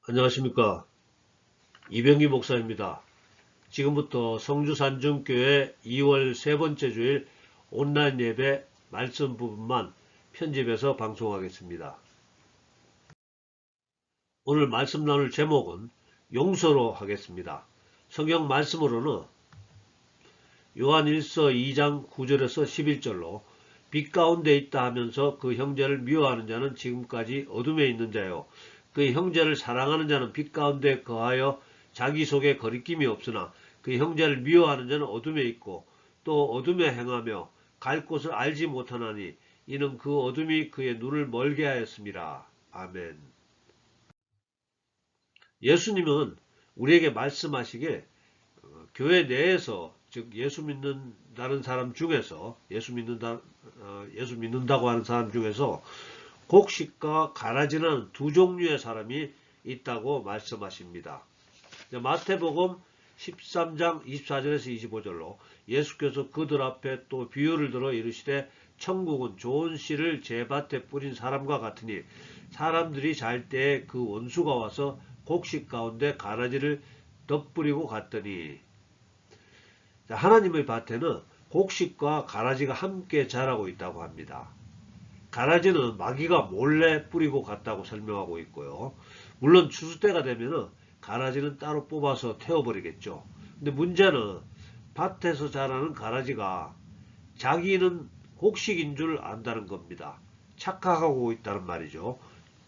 안녕하십니까. 이병기 목사입니다. 지금부터 성주산중교회 2월 세 번째 주일 온라인 예배 말씀 부분만 편집해서 방송하겠습니다. 오늘 말씀 나눌 제목은 용서로 하겠습니다. 성경 말씀으로는 요한 1서 2장 9절에서 11절로 빛 가운데 있다 하면서 그 형제를 미워하는 자는 지금까지 어둠에 있는 자요. 그 형제를 사랑하는 자는 빛 가운데 거하여 자기 속에 거리낌이 없으나 그 형제를 미워하는 자는 어둠에 있고 또 어둠에 행하며 갈 곳을 알지 못하나니 이는 그 어둠이 그의 눈을 멀게 하였습니다. 아멘. 예수님은 우리에게 말씀하시길 교회 내에서 즉 예수 믿는다는 사람 중에서 예수 믿는다고 하는 사람 중에서 곡식과 가라지는 두 종류의 사람이 있다고 말씀하십니다. 마태복음 13장 24절에서 25절로 예수께서 그들 앞에 또 비유를 들어 이르시되 천국은 좋은 씨를 제 밭에 뿌린 사람과 같으니 사람들이 잘 때에 그 원수가 와서 곡식 가운데 가라지를 덧뿌리고 갔더니 하나님의 밭에는 곡식과 가라지가 함께 자라고 있다고 합니다. 가라지는 마귀가 몰래 뿌리고 갔다고 설명하고 있고요. 물론 추수 때가 되면은 가라지는 따로 뽑아서 태워버리겠죠. 근데 문제는 밭에서 자라는 가라지가 자기는 곡식인 줄 안다는 겁니다. 착각하고 있다는 말이죠.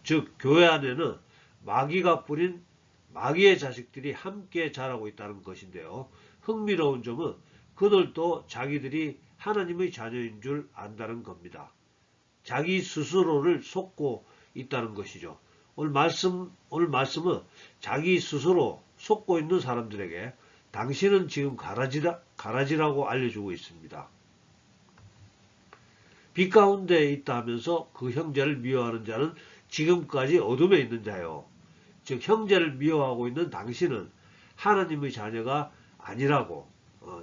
즉 교회 안에는 마귀가 뿌린 마귀의 자식들이 함께 자라고 있다는 것인데요. 흥미로운 점은 그들도 자기들이 하나님의 자녀인 줄 안다는 겁니다. 자기 스스로를 속고 있다는 것이죠. 오늘 말씀은 자기 스스로 속고 있는 사람들에게 당신은 지금 가라지라고 알려주고 있습니다. 빛 가운데 있다 하면서 그 형제를 미워하는 자는 지금까지 어둠에 있는 자요. 즉 형제를 미워하고 있는 당신은 하나님의 자녀가 아니라고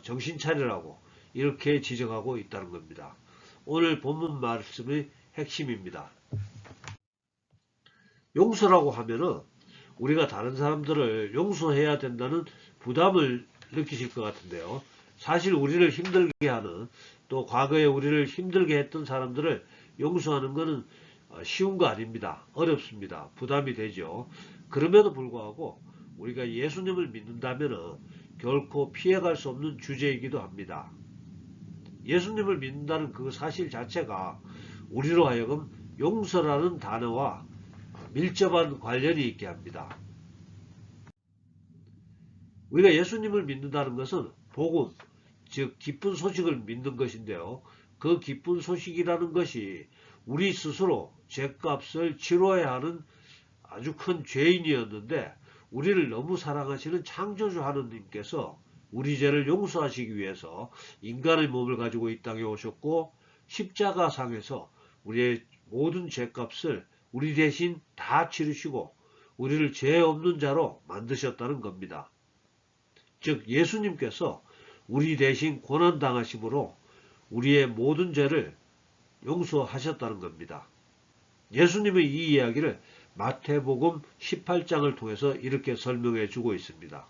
정신 차리라고 이렇게 지적하고 있다는 겁니다. 오늘 본문 말씀의 핵심입니다. 용서라고 하면은 우리가 다른 사람들을 용서해야 된다는 부담을 느끼실 것 같은데요. 사실 우리를 힘들게 하는 또 과거에 우리를 힘들게 했던 사람들을 용서하는 것은 쉬운 거 아닙니다. 어렵습니다. 부담이 되죠. 그럼에도 불구하고 우리가 예수님을 믿는다면 결코 피해갈 수 없는 주제이기도 합니다. 예수님을 믿는다는 그 사실 자체가 우리로 하여금 용서라는 단어와 밀접한 관련이 있게 합니다. 우리가 예수님을 믿는다는 것은 복음, 즉 기쁜 소식을 믿는 것인데요. 그 기쁜 소식이라는 것이 우리 스스로 죄값을 치러야 하는 아주 큰 죄인이었는데 우리를 너무 사랑하시는 창조주 하느님께서 우리 죄를 용서하시기 위해서 인간의 몸을 가지고 이 땅에 오셨고 십자가상에서 우리의 모든 죄값을 우리 대신 다 치르시고 우리를 죄 없는 자로 만드셨다는 겁니다. 즉 예수님께서 우리 대신 고난당하심으로 우리의 모든 죄를 용서하셨다는 겁니다. 예수님의 이 이야기를 마태복음 18장을 통해서 이렇게 설명해 주고 있습니다.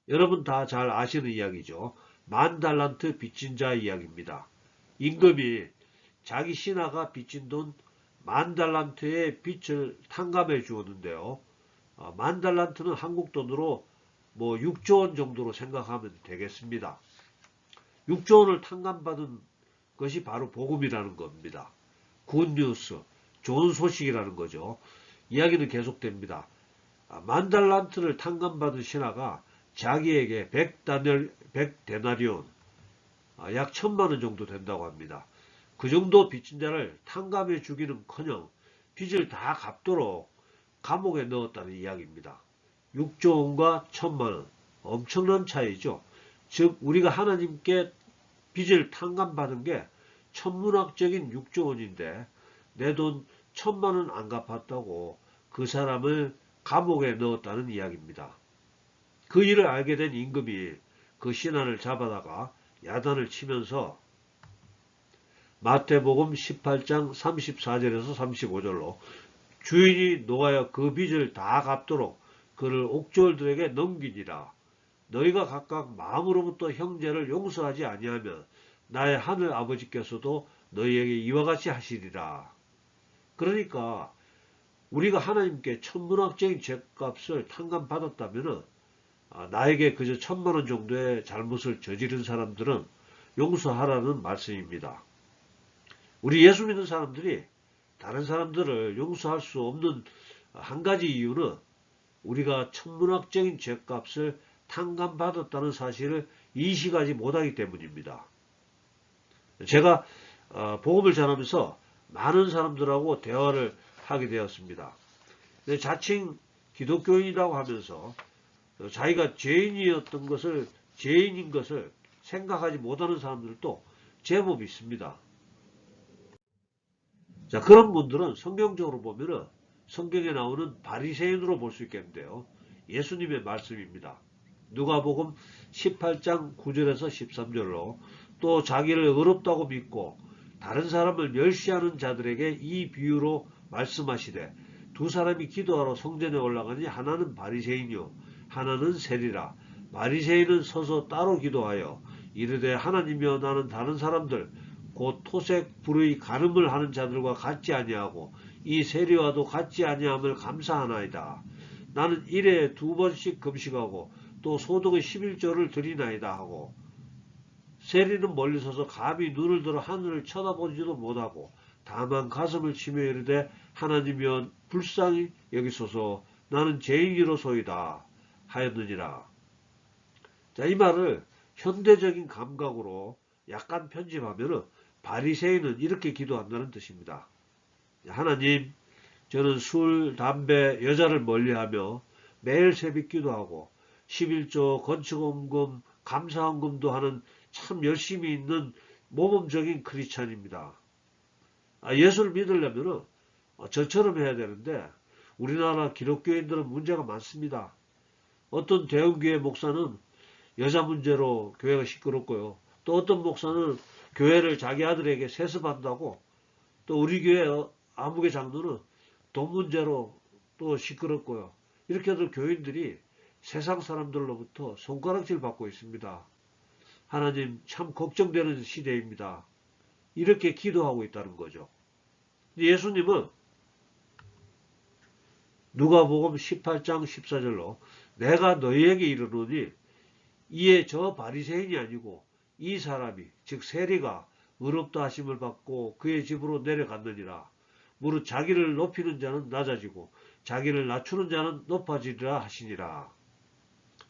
여러분 다 잘 아시는 이야기죠. 만 달란트 빚진 자 이야기입니다. 임금이 자기 신하가 빚진 돈 만 달란트의 빚을 탕감해 주었는데요. 만 달란트는 한국 돈으로 6조 원 정도로 생각하면 되겠습니다. 6조 원을 탕감받은 것이 바로 복음이라는 겁니다. 굿뉴스, 좋은 소식이라는 거죠. 이야기는 계속됩니다. 만 달란트를 탕감받은 신하가 자기에게 100데나리온, 약 1000만 원 정도 된다고 합니다. 그 정도 빚진 자를 탕감해 주기는커녕 빚을 다 갚도록 감옥에 넣었다는 이야기입니다. 6조 원과 1000만 원, 엄청난 차이죠. 즉 우리가 하나님께 빚을 탕감받은 게 천문학적인 6조 원인데 내 돈 1000만 원 안 갚았다고 그 사람을 감옥에 넣었다는 이야기입니다. 그 일을 알게 된 임금이 그 신하를 잡아다가 야단을 치면서 마태복음 18장 34절에서 35절로 주인이 노하여 그 빚을 다 갚도록 그를 옥졸들에게 넘기니라. 너희가 각각 마음으로부터 형제를 용서하지 아니하면 나의 하늘 아버지께서도 너희에게 이와 같이 하시리라. 그러니까 우리가 하나님께 천문학적인 죗값을 탕감받았다면 나에게 그저 1,000만 원 정도의 잘못을 저지른 사람들은 용서하라는 말씀입니다. 우리 예수 믿는 사람들이 다른 사람들을 용서할 수 없는 한 가지 이유는 우리가 천문학적인 죗값을 탕감받았다는 사실을 인식하지 못하기 때문입니다. 제가 복음을 전하면서 많은 사람들하고 대화를 하게 되었습니다. 자칭 기독교인이라고 하면서 자기가 죄인이었던 것을 죄인인 것을 생각하지 못하는 사람들도 제법 있습니다. 자, 그런 분들은 성경적으로 보면은 성경에 나오는 바리새인으로 볼 수 있겠는데요. 예수님의 말씀입니다. 누가복음 18장 9절에서 13절로 또 자기를 의롭다고 믿고 다른 사람을 멸시하는 자들에게 이 비유로 말씀하시되 두 사람이 기도하러 성전에 올라가니 하나는 바리새인이요 하나는 세리라. 바리새인은 서서 따로 기도하여 이르되 하나님이여 나는 다른 사람들 곧 토색 불의 간음을 하는 자들과 같지 아니하고 이 세리와도 같지 아니함을 감사하나이다. 나는 일에 2번씩 금식하고 또 소득의 11조를 드리나이다 하고 세리는 멀리 서서 감히 눈을 들어 하늘을 쳐다보지도 못하고 다만 가슴을 치며 이르되 하나님이여 불쌍히 여기소서 나는 죄인이로소이다 하였느니라. 자, 이 말을 현대적인 감각으로 약간 편집하면은 바리새인은 이렇게 기도한다는 뜻입니다. 하나님, 저는 술, 담배, 여자를 멀리하며 매일 새벽 기도하고 11조, 건축원금, 감사원금도 하는 참 열심히 있는 모범적인 크리스찬입니다. 예수를 믿으려면 저처럼 해야 되는데 우리나라 기독교인들은 문제가 많습니다. 어떤 대형교회 목사는 여자 문제로 교회가 시끄럽고요. 또 어떤 목사는 교회를 자기 아들에게 세습한다고, 또 우리 교회 아무개 장로는 돈 문제로 또 시끄럽고요. 이렇게 해서 교인들이 세상 사람들로부터 손가락질 받고 있습니다. 하나님 참 걱정되는 시대입니다. 이렇게 기도하고 있다는 거죠. 예수님은 누가복음 18장 14절로 내가 너희에게 이르노니 이에 저 바리새인이 아니고 이 사람이 즉 세리가 의롭다 하심을 받고 그의 집으로 내려갔느니라. 무릇 자기를 높이는 자는 낮아지고 자기를 낮추는 자는 높아지리라 하시니라.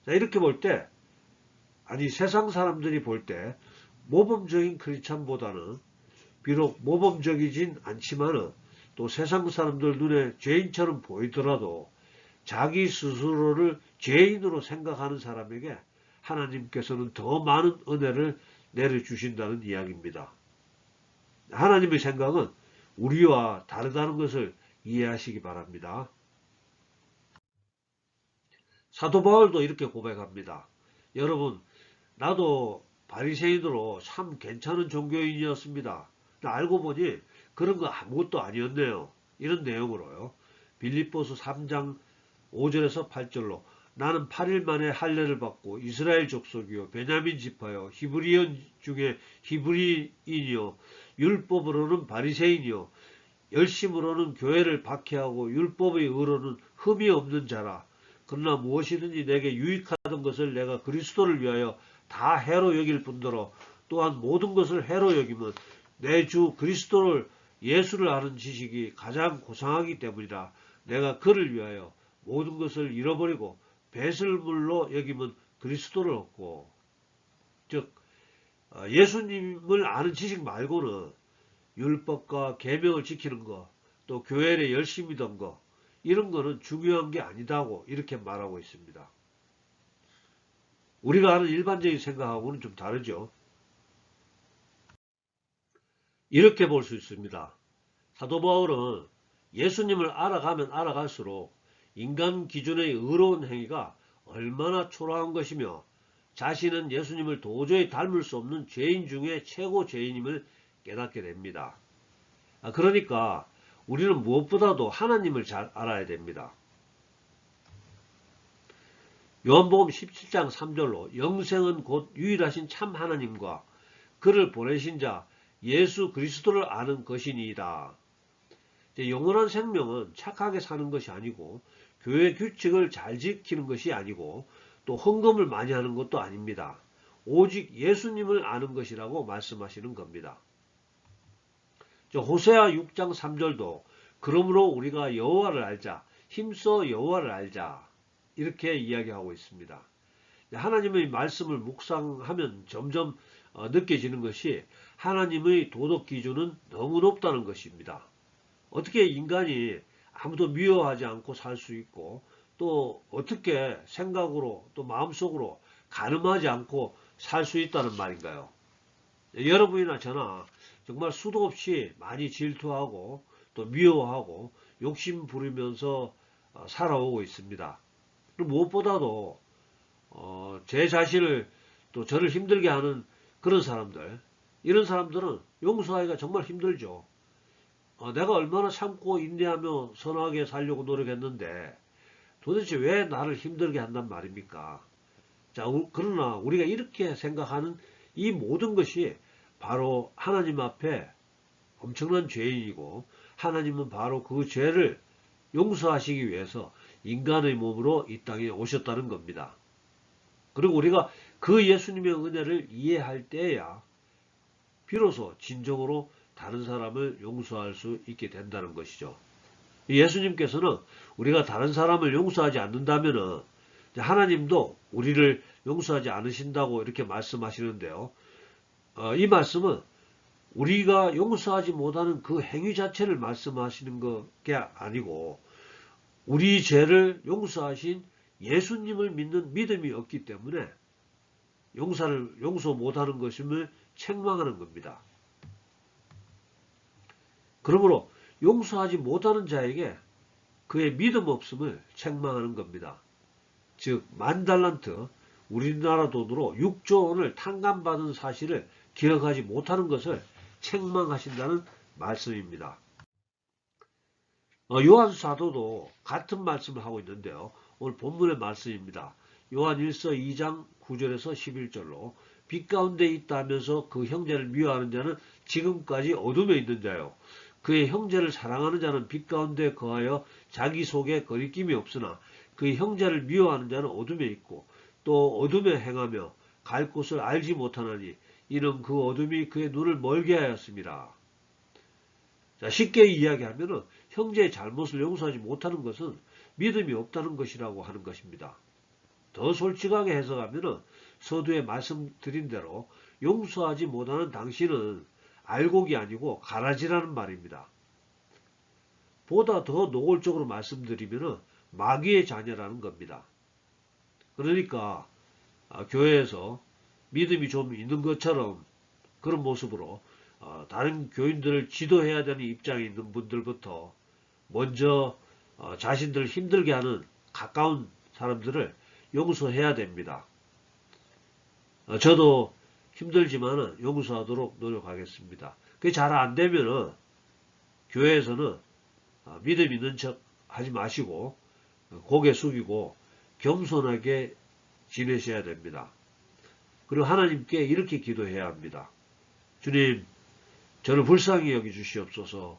자, 이렇게 볼 때 아니 세상 사람들이 볼 때 모범적인 크리스찬보다는 비록 모범적이진 않지만은 또 세상 사람들 눈에 죄인처럼 보이더라도 자기 스스로를 죄인으로 생각하는 사람에게 하나님께서는 더 많은 은혜를 내려주신다는 이야기입니다. 하나님의 생각은 우리와 다르다는 것을 이해하시기 바랍니다. 사도 바울도 이렇게 고백합니다. 여러분, 나도 바리새인으로 참 괜찮은 종교인이었습니다. 알고 보니 그런 거 아무것도 아니었네요. 이런 내용으로요. 빌립보서 3장 5절에서 8절로 나는 8일 만에 할례를 받고 이스라엘 족속이요 베냐민 지파요 히브리인 중에 히브리인이요 율법으로는 바리새인이요 열심으로는 교회를 박해하고 율법의 의로는 흠이 없는 자라. 그러나 무엇이든지 내게 유익하던 것을 내가 그리스도를 위하여 다 해로 여길 뿐더러 또한 모든 것을 해로 여기면 내 주 그리스도를 예수를 아는 지식이 가장 고상하기 때문이라. 내가 그를 위하여 모든 것을 잃어버리고 배설물로 여기면 그리스도를 얻고, 즉 예수님을 아는 지식 말고는 율법과 계명을 지키는 것, 또 교회에 열심히 던 것, 이런 거는 중요한 게 아니다고 이렇게 말하고 있습니다. 우리가 아는 일반적인 생각하고는 좀 다르죠. 이렇게 볼 수 있습니다. 사도 바울은 예수님을 알아가면 알아갈수록 인간 기준의 의로운 행위가 얼마나 초라한 것이며 자신은 예수님을 도저히 닮을 수 없는 죄인 중에 최고 죄인임을 깨닫게 됩니다. 그러니까 우리는 무엇보다도 하나님을 잘 알아야 됩니다. 요한복음 17장 3절로 영생은 곧 유일하신 참 하나님과 그를 보내신 자 예수 그리스도를 아는 것이니이다. 영원한 생명은 착하게 사는 것이 아니고 교회 규칙을 잘 지키는 것이 아니고 또 헌금을 많이 하는 것도 아닙니다. 오직 예수님을 아는 것이라고 말씀하시는 겁니다. 호세아 6장 3절도 그러므로 우리가 여호와를 알자, 힘써 여호와를 알자 이렇게 이야기하고 있습니다. 하나님의 말씀을 묵상하면 점점 느껴지는 것이 하나님의 도덕 기준은 너무 높다는 것입니다. 어떻게 인간이 아무도 미워하지 않고 살 수 있고 또 어떻게 생각으로 또 마음속으로 가늠하지 않고 살 수 있다는 말인가요? 여러분이나 저나 정말 수도 없이 많이 질투하고 또 미워하고 욕심 부리면서 살아오고 있습니다. 그리고 무엇보다도 제 자신을 또 저를 힘들게 하는 그런 사람들, 이런 사람들은 용서하기가 정말 힘들죠. 내가 얼마나 참고 인내하며 선하게 살려고 노력했는데 도대체 왜 나를 힘들게 한단 말입니까? 자, 그러나 우리가 이렇게 생각하는 이 모든 것이 바로 하나님 앞에 엄청난 죄인이고 하나님은 바로 그 죄를 용서하시기 위해서 인간의 몸으로 이 땅에 오셨다는 겁니다. 그리고 우리가 그 예수님의 은혜를 이해할 때야 비로소 진정으로 다른 사람을 용서할 수 있게 된다는 것이죠. 예수님께서는 우리가 다른 사람을 용서하지 않는다면 하나님도 우리를 용서하지 않으신다고 이렇게 말씀하시는데요. 이 말씀은 우리가 용서하지 못하는 그 행위 자체를 말씀하시는 게 아니고 우리 죄를 용서하신 예수님을 믿는 믿음이 없기 때문에 용서 못하는 것임을 책망하는 겁니다. 그러므로 용서하지 못하는 자에게 그의 믿음 없음을 책망하는 겁니다. 즉 10,000달란트 우리나라 돈으로 6조 원을 탕감받은 사실을 기억하지 못하는 것을 책망하신다는 말씀입니다. 요한 사도도 같은 말씀을 하고 있는데요. 오늘 본문의 말씀입니다. 요한 1서 2장 9절에서 11절로 빛 가운데 있다 하면서 그 형제를 미워하는 자는 지금까지 어둠에 있는 자요. 그의 형제를 사랑하는 자는 빛 가운데 거하여 자기 속에 거리낌이 없으나 그의 형제를 미워하는 자는 어둠에 있고 또 어둠에 행하며 갈 곳을 알지 못하나니 이는 그 어둠이 그의 눈을 멀게 하였습니다. 자, 쉽게 이야기하면 형제의 잘못을 용서하지 못하는 것은 믿음이 없다는 것이라고 하는 것입니다. 더 솔직하게 해석하면 서두에 말씀드린 대로 용서하지 못하는 당신은 알곡이 아니고 가라지라는 말입니다. 보다 더 노골적으로 말씀드리면 마귀의 자녀라는 겁니다. 그러니까 교회에서 믿음이 좀 있는 것처럼 그런 모습으로 다른 교인들을 지도해야 되는 입장에 있는 분들부터 먼저 자신들을 힘들게 하는 가까운 사람들을 용서해야 됩니다. 저도 힘들지만 용서하도록 노력하겠습니다. 그게 잘 안되면 교회에서는 믿음 있는 척 하지 마시고 고개 숙이고 겸손하게 지내셔야 됩니다. 그리고 하나님께 이렇게 기도해야 합니다. 주님, 저를 불쌍히 여기 주시옵소서.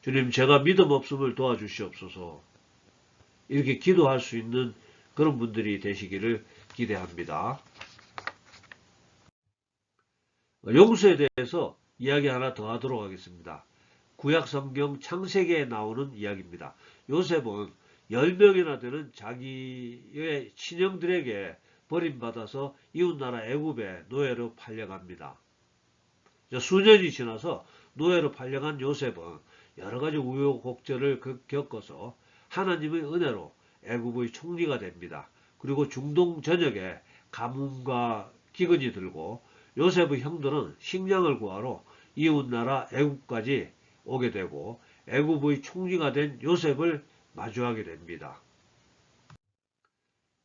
주님, 제가 믿음 없음을 도와주시옵소서. 이렇게 기도할 수 있는 그런 분들이 되시기를 기대합니다. 용서에 대해서 이야기 하나 더 하도록 하겠습니다. 구약성경 창세기에 나오는 이야기입니다. 요셉은 10명이나 되는 자기의 친형들에게 버림받아서 이웃나라 애굽에 노예로 팔려갑니다. 수년이 지나서 노예로 팔려간 요셉은 여러가지 우여곡절을 겪어서 하나님의 은혜로 애굽의 총리가 됩니다. 그리고 중동 전역에 가뭄과 기근이 들고 요셉의 형들은 식량을 구하러 이웃나라 애굽까지 오게 되고 애굽의 총리가 된 요셉을 마주하게 됩니다.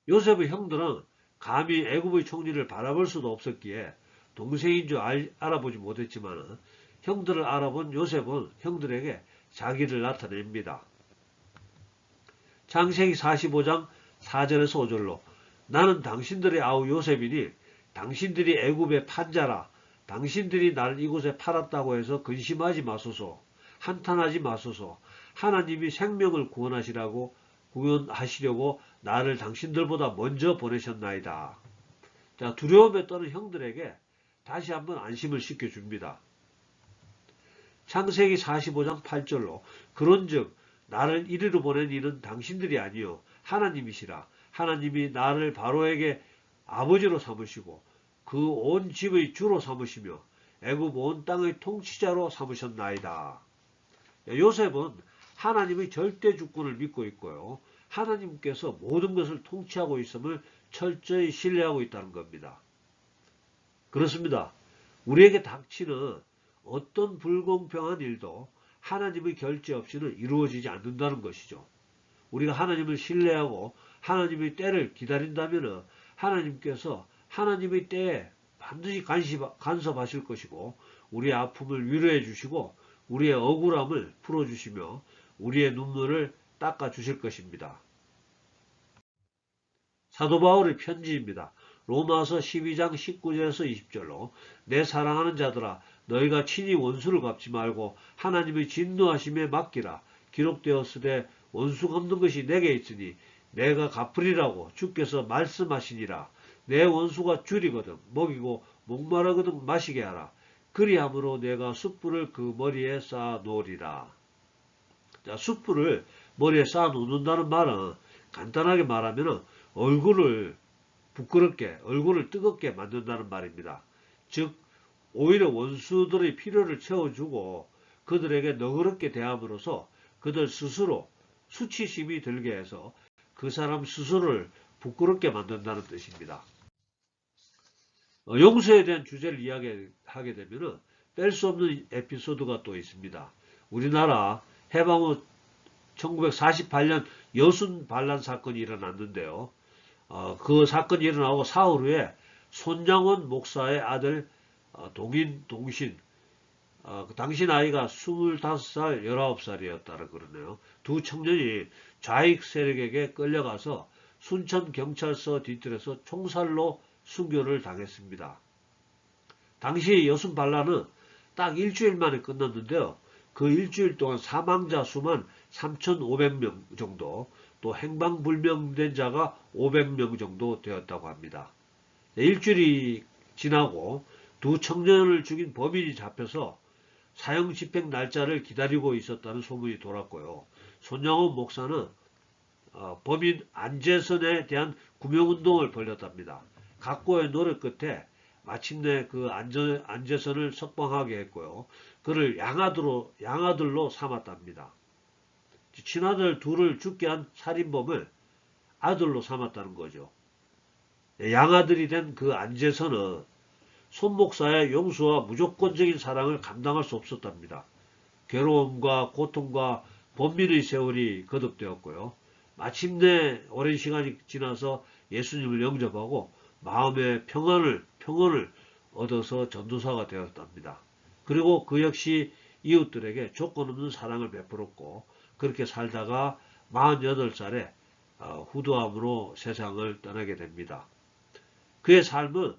요셉의 형들은 감히 애굽의 총리를 바라볼 수도 없었기에 동생인 줄 알아보지 못했지만 형들을 알아본 요셉은 형들에게 자기를 나타냅니다. 창세기 45장 4절에서 5절로 나는 당신들의 아우 요셉이니 당신들이 애굽의 판자라. 당신들이 나를 이곳에 팔았다고 해서 근심하지 마소서. 한탄하지 마소서. 하나님이 생명을 구원하시려고 나를 당신들보다 먼저 보내셨나이다. 자, 두려움에 떠는 형들에게 다시 한번 안심을 시켜줍니다. 창세기 45장 8절로 그런즉 나를 이리로 보낸 이는 당신들이 아니요 하나님이시라. 하나님이 나를 바로에게 아버지로 삼으시고 그 온 집의 주로 삼으시며 애굽 온 땅의 통치자로 삼으셨나이다. 요셉은 하나님의 절대 주권을 믿고 있고요. 하나님께서 모든 것을 통치하고 있음을 철저히 신뢰하고 있다는 겁니다. 그렇습니다. 우리에게 닥치는 어떤 불공평한 일도 하나님의 결재 없이는 이루어지지 않는다는 것이죠. 우리가 하나님을 신뢰하고 하나님의 때를 기다린다면 하나님께서 하나님의 때에 반드시 간섭하실 것이고 우리의 아픔을 위로해 주시고 우리의 억울함을 풀어주시며 우리의 눈물을 닦아주실 것입니다. 사도 바울의 편지입니다. 로마서 12장 19절에서 20절로 내 사랑하는 자들아 너희가 친히 원수를 갚지 말고 하나님의 진노하심에 맡기라. 기록되었으되 원수 갚는 것이 내게 있으니 내가 갚으리라고 주께서 말씀하시니라. 내 원수가 줄이거든 먹이고 목마르거든 마시게 하라. 그리함으로 내가 숯불을 그 머리에 쌓아 놓으리라. 자, 숯불을 머리에 쌓아 놓는다는 말은 간단하게 말하면 얼굴을 부끄럽게 얼굴을 뜨겁게 만든다는 말입니다. 즉 오히려 원수들의 필요를 채워주고 그들에게 너그럽게 대함으로써 그들 스스로 수치심이 들게 해서 그 사람 스스로를 부끄럽게 만든다는 뜻입니다. 용서에 대한 주제를 이야기하게 되면 뺄 수 없는 에피소드가 또 있습니다. 우리나라 해방 후 1948년 여순 반란 사건이 일어났는데요. 그 사건이 일어나고 사흘 후에 손장원 목사의 아들 동신 당시 나이가 25살, 19살이었다고 그러네요. 두 청년이 좌익 세력에게 끌려가서 순천경찰서 뒤뜰에서 총살로 순교를 당했습니다. 당시 여순 반란은 딱 일주일 만에 끝났는데요. 그 일주일 동안 사망자 수만 3,500명 정도, 또 행방불명된 자가 500명 정도 되었다고 합니다. 일주일이 지나고 두 청년을 죽인 범인이 잡혀서 사형 집행 날짜를 기다리고 있었다는 소문이 돌았고요. 손장원 목사는 범인 안재선에 대한 구명운동을 벌였답니다. 각고의 노력 끝에 마침내 그 안재선을 석방하게 했고요. 그를 양아들로 삼았답니다. 친아들 둘을 죽게 한 살인범을 아들로 삼았다는 거죠. 양아들이 된 그 안재선은 손 목사의 용서와 무조건적인 사랑을 감당할 수 없었답니다. 괴로움과 고통과 번민의 세월이 거듭되었고요. 마침내 오랜 시간이 지나서 예수님을 영접하고 마음의 평온을 얻어서 전도사가 되었답니다. 그리고 그 역시 이웃들에게 조건 없는 사랑을 베풀었고 그렇게 살다가 48살에 후두암으로 세상을 떠나게 됩니다. 그의 삶은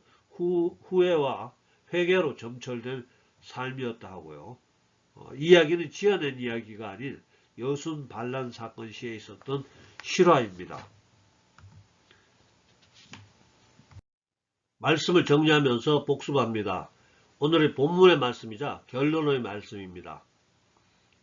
후회와 회개로 점철된 삶이었다 하고요. 이야기는 지어낸 이야기가 아닌 여순 반란 사건 시에 있었던 실화입니다. 말씀을 정리하면서 복습합니다. 오늘의 본문의 말씀이자 결론의 말씀입니다.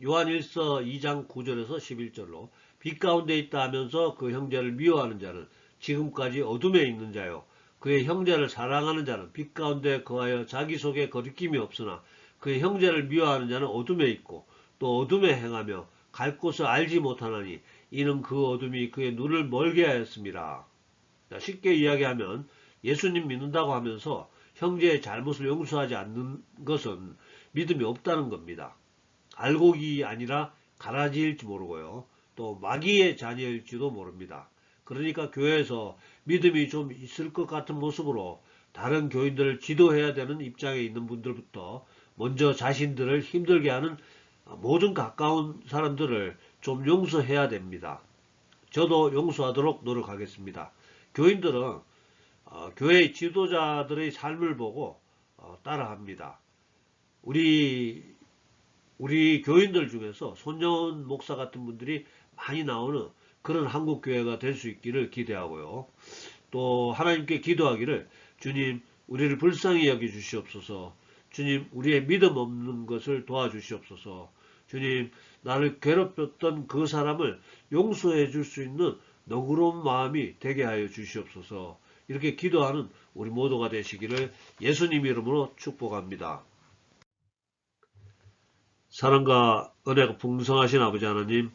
요한1서 2장 9절에서 11절로 빛 가운데 있다 하면서 그 형제를 미워하는 자는 지금까지 어둠에 있는 자요. 그의 형제를 사랑하는 자는 빛 가운데 거하여 자기 속에 거리낌이 없으나 그의 형제를 미워하는 자는 어둠에 있고 또 어둠에 행하며 갈 곳을 알지 못하나니 이는 그 어둠이 그의 눈을 멀게 하였습니다. 쉽게 이야기하면 예수님 믿는다고 하면서 형제의 잘못을 용서하지 않는 것은 믿음이 없다는 겁니다. 알곡이 아니라 가라지일지 모르고요. 또 마귀의 자녀일지도 모릅니다. 그러니까 교회에서 믿음이 좀 있을 것 같은 모습으로 다른 교인들을 지도해야 되는 입장에 있는 분들부터 먼저 자신들을 힘들게 하는 모든 가까운 사람들을 좀 용서해야 됩니다. 저도 용서하도록 노력하겠습니다. 교인들은 교회의 지도자들의 삶을 보고 따라합니다. 우리 교인들 중에서 손정은 목사 같은 분들이 많이 나오는 그런 한국교회가 될 수 있기를 기대하고요. 또 하나님께 기도하기를 주님 우리를 불쌍히 여겨 주시옵소서. 주님 우리의 믿음 없는 것을 도와주시옵소서. 주님 나를 괴롭혔던 그 사람을 용서해 줄 수 있는 너그러운 마음이 되게 하여 주시옵소서. 이렇게 기도하는 우리 모두가 되시기를 예수님 이름으로 축복합니다. 사랑과 은혜가 풍성하신 아버지 하나님,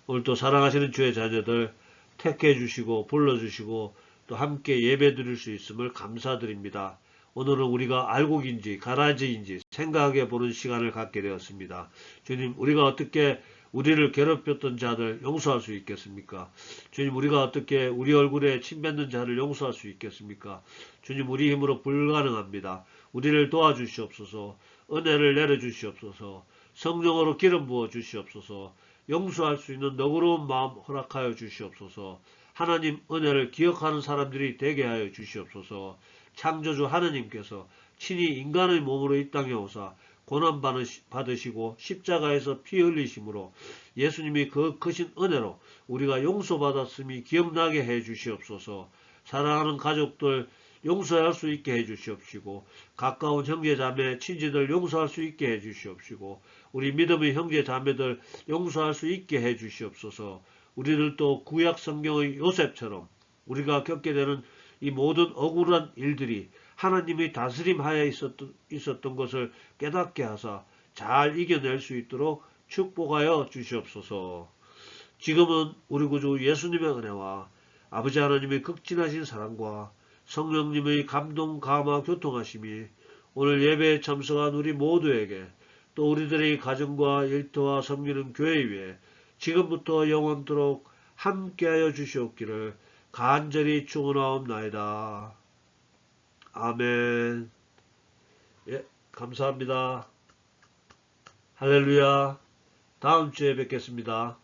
오늘도 사랑하시는 주의 자녀들 택해 주시고 불러주시고 또 함께 예배 드릴 수 있음을 감사드립니다. 오늘은 우리가 알곡인지 가라지인지 생각해 보는 시간을 갖게 되었습니다. 주님, 우리가 어떻게 우리를 괴롭혔던 자들 용서할 수 있겠습니까? 주님, 우리가 어떻게 우리 얼굴에 침 뱉는 자를 용서할 수 있겠습니까? 주님, 우리 힘으로 불가능합니다. 우리를 도와주시옵소서. 은혜를 내려주시옵소서. 성령으로 기름 부어 주시옵소서. 용서할 수 있는 너그러운 마음 허락하여 주시옵소서. 하나님 은혜를 기억하는 사람들이 되게 하여 주시옵소서. 창조주 하느님께서 친히 인간의 몸으로 이 땅에 오사 고난 받으시고 십자가에서 피 흘리심으로 예수님이 그 크신 은혜로 우리가 용서받았음이 기억나게 해 주시옵소서. 사랑하는 가족들 용서할 수 있게 해 주시옵시고 가까운 형제 자매 친지들 용서할 수 있게 해 주시옵시고 우리 믿음의 형제 자매들 용서할 수 있게 해 주시옵소서. 우리들도 구약 성경의 요셉처럼 우리가 겪게 되는 이 모든 억울한 일들이 하나님의 다스림 하에 있었던 것을 깨닫게 하사 잘 이겨낼 수 있도록 축복하여 주시옵소서. 지금은 우리 구주 예수님의 은혜와 아버지 하나님의 극진하신 사랑과 성령님의 감동, 감화, 교통하심이 오늘 예배에 참석한 우리 모두에게 또 우리들의 가정과 일터와 섬기는 교회 위에 지금부터 영원토록 함께하여 주시옵기를 간절히 축원하옵나이다. 아멘. 예, 감사합니다. 할렐루야. 다음 주에 뵙겠습니다.